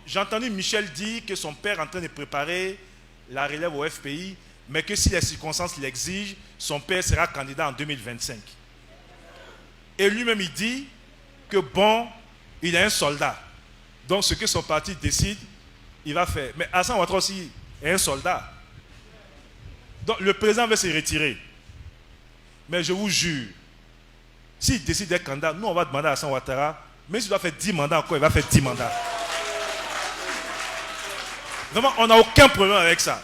j'ai entendu Michel dire que son père est en train de préparer la relève au FPI, mais que si les circonstances l'exigent, son père sera candidat en 2025. Et lui-même, il dit que bon, il est un soldat. Donc, ce que son parti décide, il va faire. Mais Alassane Ouattara aussi est un soldat. Donc, le président veut se retirer. Mais je vous jure, s'il décide d'être candidat, nous, on va demander à Alassane Ouattara, même s'il doit faire 10 mandats encore, il va faire 10 mandats. Vraiment, on n'a aucun problème avec ça.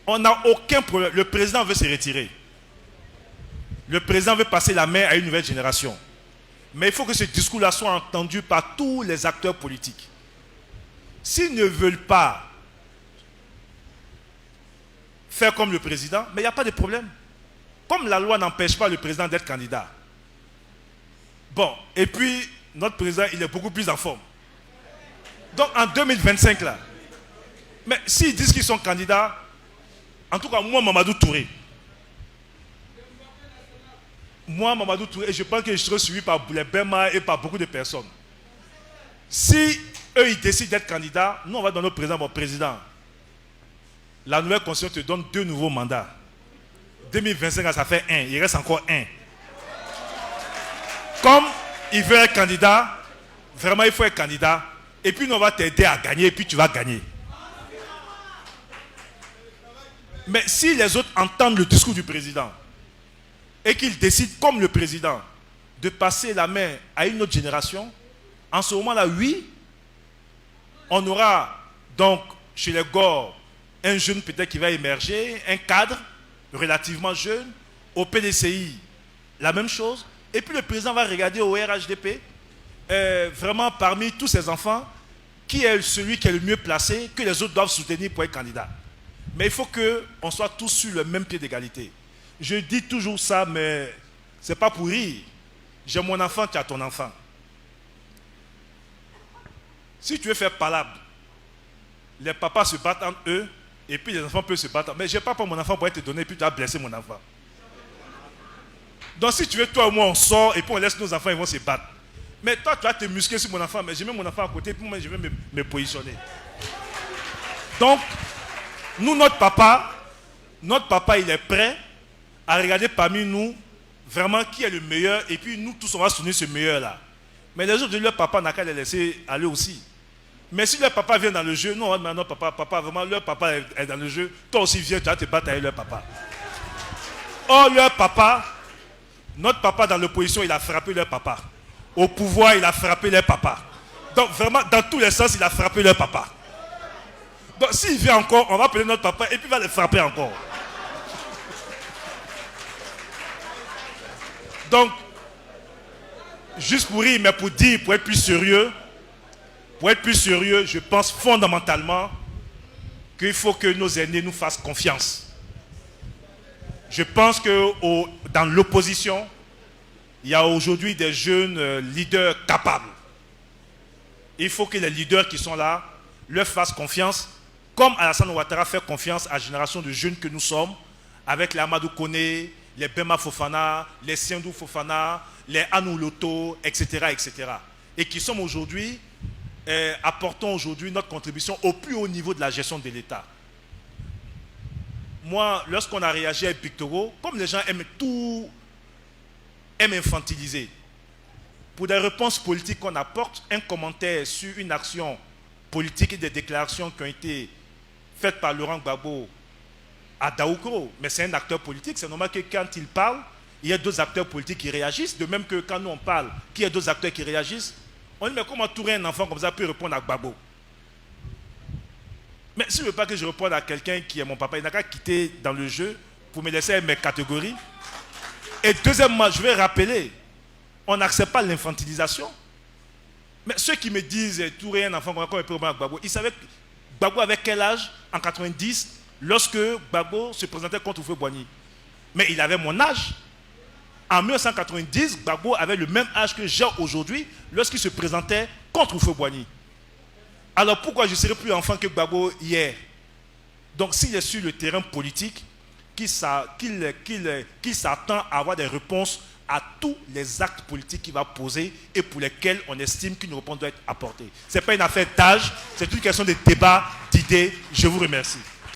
On n'a aucun problème. Le président veut se retirer. Le président veut passer la main à une nouvelle génération. Mais il faut que ce discours-là soit entendu par tous les acteurs politiques. S'ils ne veulent pas faire comme le président, mais il n'y a pas de problème. Comme la loi n'empêche pas le président d'être candidat. Bon, et puis, notre président, il est beaucoup plus en forme. Donc, en 2025, là, mais s'ils disent qu'ils sont candidats, en tout cas, moi, Mamadou Touré, je pense que je serai suivi par les Bema et par beaucoup de personnes. Si eux, ils décident d'être candidats, nous, on va donner au président, bon président, la nouvelle constitution te donne 2 nouveaux mandats. 2025, ça fait 1. Il reste encore 1. Comme il veut être candidat, vraiment, il faut être candidat. Et puis, nous, on va t'aider à gagner, et puis tu vas gagner. Mais si les autres entendent le discours du président, et qu'ils décident, comme le président, de passer la main à une autre génération, en ce moment-là, oui, on aura donc chez les Gore un jeune peut-être qui va émerger, un cadre relativement jeune, au PDCI, la même chose, et puis le président va regarder au RHDP, vraiment parmi tous ces enfants, qui est celui qui est le mieux placé, que les autres doivent soutenir pour être candidat. Mais il faut qu'on soit tous sur le même pied d'égalité. Je dis toujours ça, mais ce n'est pas pour rire. J'ai mon enfant, tu as ton enfant. Si tu veux faire palabre, les papas se battent entre eux, et puis les enfants peuvent se battre. Mais je n'ai pas pour mon enfant pour te donner, et puis tu vas blesser mon enfant. Donc si tu veux, toi et moi, on sort, et puis on laisse nos enfants, ils vont se battre. Mais toi, tu vas te muscler sur mon enfant, mais je mets mon enfant à côté, puis moi, je vais me positionner. Donc, nous, notre papa, il est prêt à regarder parmi nous vraiment qui est le meilleur, et puis nous tous, on va soutenir ce meilleur-là. Mais les autres, leur papa n'a qu'à les laisser aller aussi. Mais si leur papa vient dans le jeu, nous, on va demander à notre papa, vraiment, leur papa est dans le jeu, toi aussi viens, tu vas te battre avec leur papa. Or, leur papa, notre papa dans l'opposition, il a frappé leur papa. Au pouvoir, il a frappé leur papa. Donc, vraiment, dans tous les sens, il a frappé leur papa. Donc, s'il vient encore, on va appeler notre papa et puis il va le frapper encore. Donc, juste pour rire, mais pour dire, pour être plus sérieux, je pense fondamentalement qu'il faut que nos aînés nous fassent confiance. Je pense que dans l'opposition, il y a aujourd'hui des jeunes leaders capables. Il faut que les leaders qui sont là leur fassent confiance, comme Alassane Ouattara fait confiance à la génération de jeunes que nous sommes, avec les Amadou Koné, les Bema Fofana, les Siandou Fofana, les Anou Loto, etc., etc. Et qui sommes aujourd'hui, apportons aujourd'hui notre contribution au plus haut niveau de la gestion de l'État. Moi, lorsqu'on a réagi avec Pictoro, comme les gens aiment infantiliser, pour des réponses politiques qu'on apporte, un commentaire sur une action politique et des déclarations qui ont été faites par Laurent Gbagbo à Daoukro, mais c'est un acteur politique, c'est normal que quand il parle, il y a d'autres acteurs politiques qui réagissent, de même que quand nous on parle, qu'il y a d'autres acteurs qui réagissent. On dit, mais comment entourer un enfant comme ça peut répondre à Gbagbo? Mais si je ne veux pas que je réponde à quelqu'un qui est mon papa, il n'a qu'à quitter dans le jeu pour me laisser mes catégories. Et deuxièmement, je vais rappeler, on n'accepte pas l'infantilisation. Mais ceux qui me disent tourer un enfant comme ça, comment il peut répondre à Gbagbo, ils savaient que Gbagbo avait quel âge en 90 lorsque Gbagbo se présentait contre Houphouët-Boigny? Mais il avait mon âge. En 1990, Gbagbo avait le même âge que j'ai aujourd'hui lorsqu'il se présentait contre Houphouët-Boigny. Alors pourquoi je serais plus enfant que Gbagbo hier? Donc s'il est sur le terrain politique, qu'il s'attend à avoir des réponses à tous les actes politiques qu'il va poser et pour lesquels on estime qu'une réponse doit être apportée. Ce n'est pas une affaire d'âge, c'est une question de débat, d'idées. Je vous remercie.